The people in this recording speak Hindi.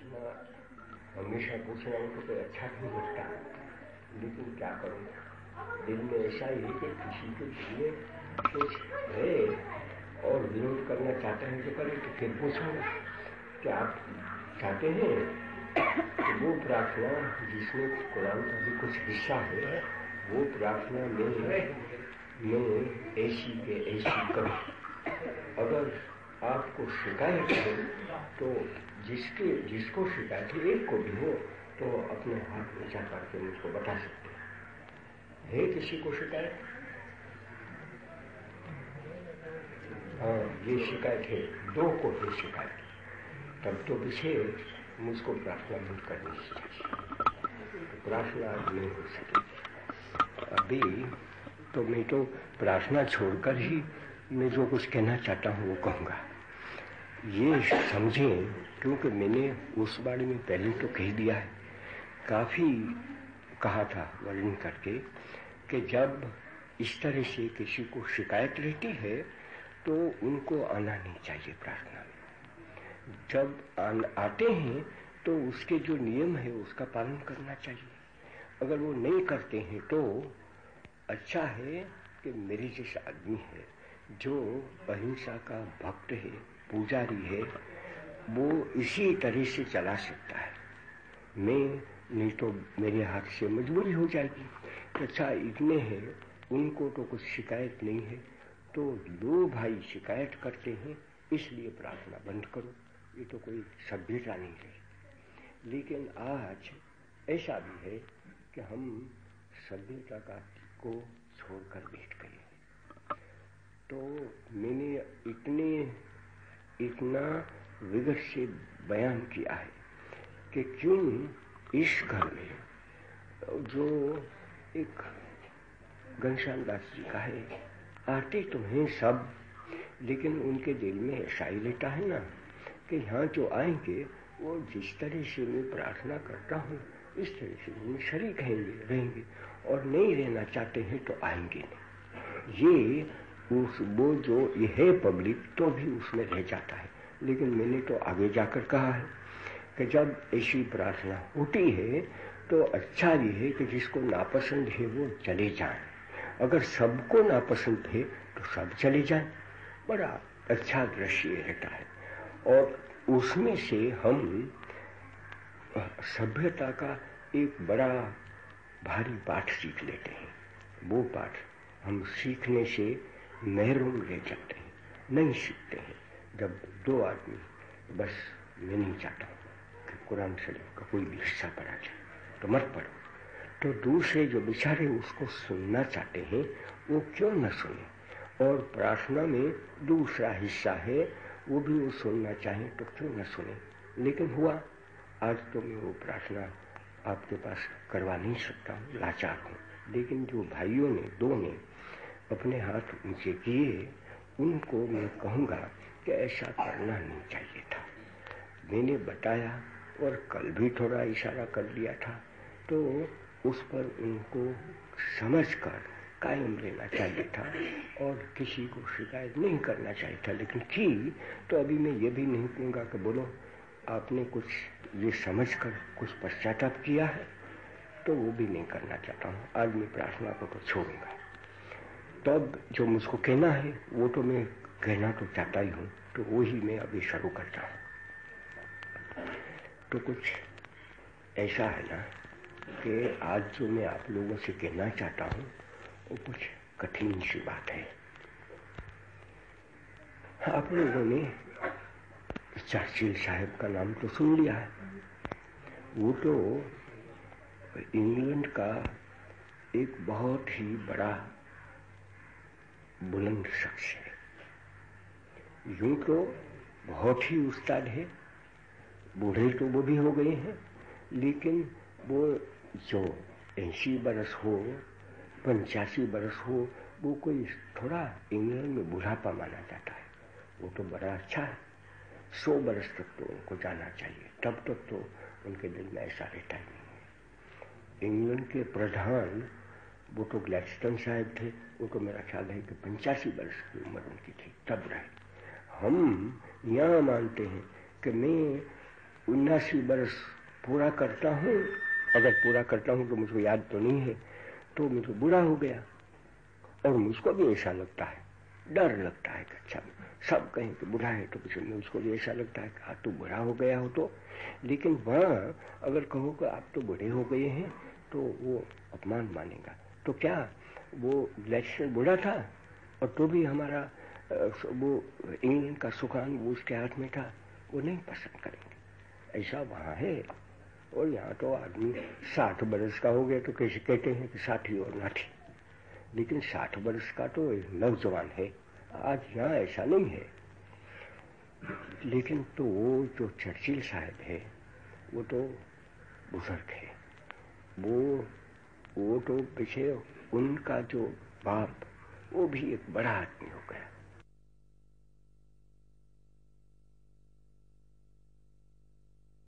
प्रश्न हमेशा पूछना उनको कोई अच्छा नहीं लगता, लेकिन क्या करूं, दिल में ऐसा ही है कि किसी के दिल में कुछ है और विरोध करना चाहते हैं तो करें। तो फिर पूछूंगा कि आप चाहते हैं कि वो प्रार्थना जिसमें कुरान का भी कुछ हिस्सा है, वो प्रार्थना में ऐसी के ऐसी करूं। अगर आपको शिकायत है तो जिसको शिकायत है, एक को भी हो, तो अपने हाथ ऊंचा करके मुझको बता सकते हैं। है किसी को शिकायत? हाँ, ये शिकायत है, 2 को है शिकायत। तब तो पीछे मुझको प्रार्थना बंद करनी चाहिए, तो प्रार्थना नहीं हो सकेगी। अभी तो मैं तो प्रार्थना छोड़कर ही मैं जो कुछ कहना चाहता हूँ वो कहूँगा। ये समझें, क्योंकि मैंने उस बारे में पहले तो कह दिया है, काफ़ी कहा था वर्णन करके, कि जब इस तरह से किसी को शिकायत रहती है तो उनको आना नहीं चाहिए प्रार्थना में। जब आते हैं तो उसके जो नियम है उसका पालन करना चाहिए। अगर वो नहीं करते हैं तो अच्छा है कि मेरे जैसा आदमी है जो अहिंसा का भक्त है, पुजारी है, वो इसी तरह से चला सकता है। मैं नहीं तो मेरे हाथ से मजबूरी हो जाएगी। अच्छा, इतने हैं, उनको तो कुछ शिकायत नहीं है, तो 2 भाई शिकायत करते हैं इसलिए प्रार्थना बंद करो। ये तो कोई सभ्यता नहीं है। लेकिन आज ऐसा भी है कि हम सभ्यता को छोड़कर बैठ गए। तो मैंने इतना विगत से बयान किया है कि क्यों इस घर में जो एक घनश्याम दास जी का है, आते तो हैं सब, लेकिन उनके दिल में ऐसा ही रहता है ना कि यहाँ जो आएंगे वो जिस तरह से मैं प्रार्थना करता हूँ इस तरह से वो शरीक रहेंगे, और नहीं रहना चाहते हैं तो आएंगे नहीं। ये वो जो ये है पब्लिक तो भी उसमें रह जाता है। लेकिन मैंने तो आगे जाकर कहा है कि जब ऐसी प्रार्थना होती है तो अच्छा ये है कि जिसको नापसंद है वो चले जाएं। अगर सबको नापसंद है तो सब चले जाएं, बड़ा अच्छा दृश्य रहता है। और उसमें से हम सभ्यता का एक बड़ा भारी पाठ सीख लेते हैं। वो पाठ हम सीखने से महरूम रह जाते हैं, नहीं सीखते हैं। जब 2 आदमी, बस मैं नहीं चाहता कि कुरान शरीफ का कोई भी हिस्सा पढ़ा जाए तो मत पढ़ो, तो दूसरे जो बेचारे उसको सुनना चाहते हैं वो क्यों न सुने। और प्रार्थना में दूसरा हिस्सा है, वो भी वो सुनना चाहें तो क्यों न सुने। लेकिन हुआ, आज तो मैं वो प्रार्थना आपके पास करवा नहीं सकता हूँ, लाचार हूँ। लेकिन जो भाइयों ने 2 ने अपने हाथ ऊंचे किए, उनको मैं कहूँगा कि ऐसा करना नहीं चाहिए था। मैंने बताया और कल भी थोड़ा इशारा कर दिया था, तो उस पर उनको समझकर कायम रहना चाहिए था और किसी को शिकायत नहीं करना चाहिए था। लेकिन की तो अभी मैं ये भी नहीं कहूँगा कि बोलो आपने कुछ ये समझकर कुछ पश्चाताप किया है, तो वो भी नहीं करना चाहता हूँ। आज मैं प्रार्थना को तो छोड़ूंगा। तब जो मुझको कहना है वो तो मैं कहना तो चाहता ही हूँ, तो वही मैं अभी शुरू करता हूँ। तो कुछ ऐसा है ना कि आज जो मैं आप लोगों से कहना चाहता हूँ वो कुछ कठिन सी बात है। आप लोगों ने चर्चिल साहब का नाम तो सुन लिया है। वो तो इंग्लैंड का एक बहुत ही बड़ा बुलंद शख्स है। यूं तो बहुत ही उस्ताद है, बूढ़े तो वो भी हो गए हैं, लेकिन वो जो 80 बरस हो, 85 बरस हो, वो कोई थोड़ा इंग्लैंड में बुढ़ापा माना जाता है। वो तो बड़ा अच्छा है। 100 बरस तक तो उनको जाना चाहिए, तब तक तो उनके दिल में ऐसा रहता ही नहीं है। इंग्लैंड के प्रधान वो तो ग्लैडस्टोन साहब थे, वो तो मेरा ख्याल है कि 85 वर्ष की उम्र उनकी थी तब रहे। हम यहाँ मानते हैं कि मैं 79 बरस पूरा करता हूँ, अगर पूरा करता हूँ तो मुझको याद तो नहीं है, तो मुझको बूढ़ा हो गया। और मुझको भी ऐसा लगता है, डर लगता है कि अच्छा सब कहें कि बूढ़ा है, तो कुछ मुझको भी ऐसा लगता है कि तू बूढ़ा हो गया हो तो। लेकिन वहाँ अगर कहो कि आप तो बूढ़े हो गए हैं तो वो अपमान मानेगा। तो क्या वो ग्लेशियर बूढ़ा था और तो भी हमारा वो इंग्लैंड का सुकान वो उसके हाथ में था, वो नहीं पसंद करेंगे। ऐसा वहाँ है। और यहाँ तो आदमी 60 बरस का हो गया तो कैसे कहते हैं कि 60 और नाठी, लेकिन 60 वर्ष का तो नौजवान है। आज यहाँ ऐसा नहीं है। लेकिन तो वो जो चर्चिल साहब है वो तो बुजुर्ग है, वो तो पीछे उनका जो बाप वो भी एक बड़ा आदमी हो गया।